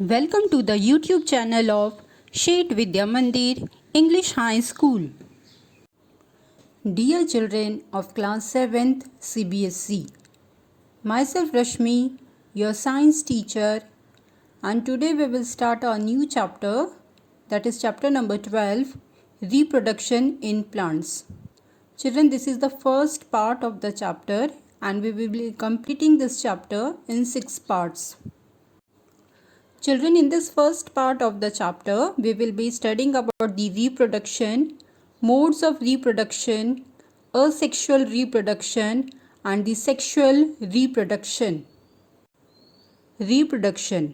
Welcome to the YouTube channel of Shet Vidya Mandir English High School. Dear children of class 7th CBSE, myself Rashmi, your science teacher, and today we will start our new chapter, that is chapter number 12, Reproduction in Plants. Children, this is the first part of the chapter and we will be completing this chapter in 6 parts. Children, in this first part of the chapter, we will be studying about the reproduction, modes of reproduction, asexual reproduction, and the sexual reproduction. Reproduction.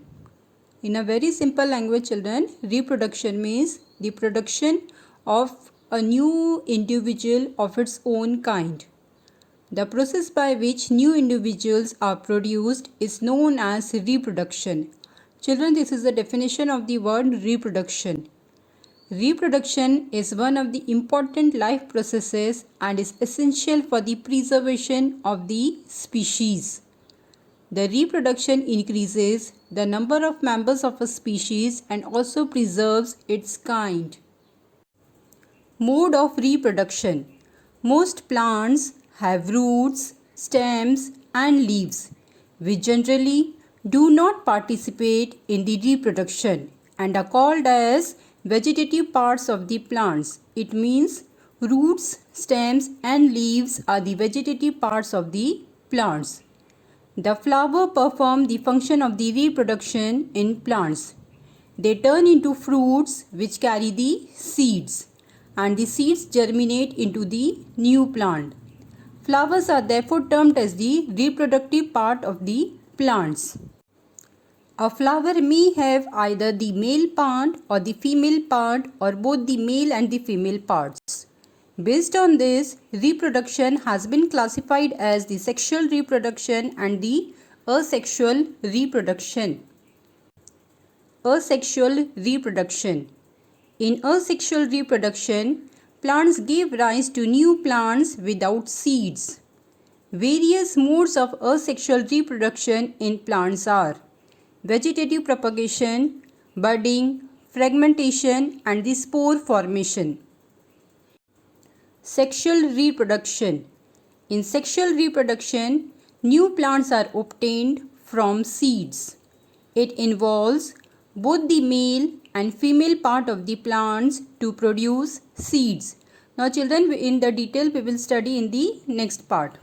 In a very simple language, children, reproduction means the production of a new individual of its own kind. The process by which new individuals are produced is known as reproduction. Children, this is the definition of the word reproduction. Reproduction is one of the important life processes and is essential for the preservation of the species. The reproduction increases the number of members of a species and also preserves its kind. Mode of reproduction. Most plants have roots, stems and leaves, which generally do not participate in the reproduction and are called as vegetative parts of the plants. It means roots, stems and leaves are the vegetative parts of the plants. The flower perform the function of the reproduction in plants. They turn into fruits which carry the seeds, and the seeds germinate into the new plant. Flowers are therefore termed as the reproductive part of the plants. A flower may have either the male part or the female part or both the male and the female parts. Based on this, reproduction has been classified as the sexual reproduction and the asexual reproduction. Asexual reproduction. In asexual reproduction, plants give rise to new plants without seeds. Various modes of asexual reproduction in plants are vegetative propagation, budding, fragmentation and the spore formation. Sexual reproduction. In sexual reproduction, new plants are obtained from seeds. It involves both the male and female part of the plants to produce seeds. Now children, in the detail we will study in the next part.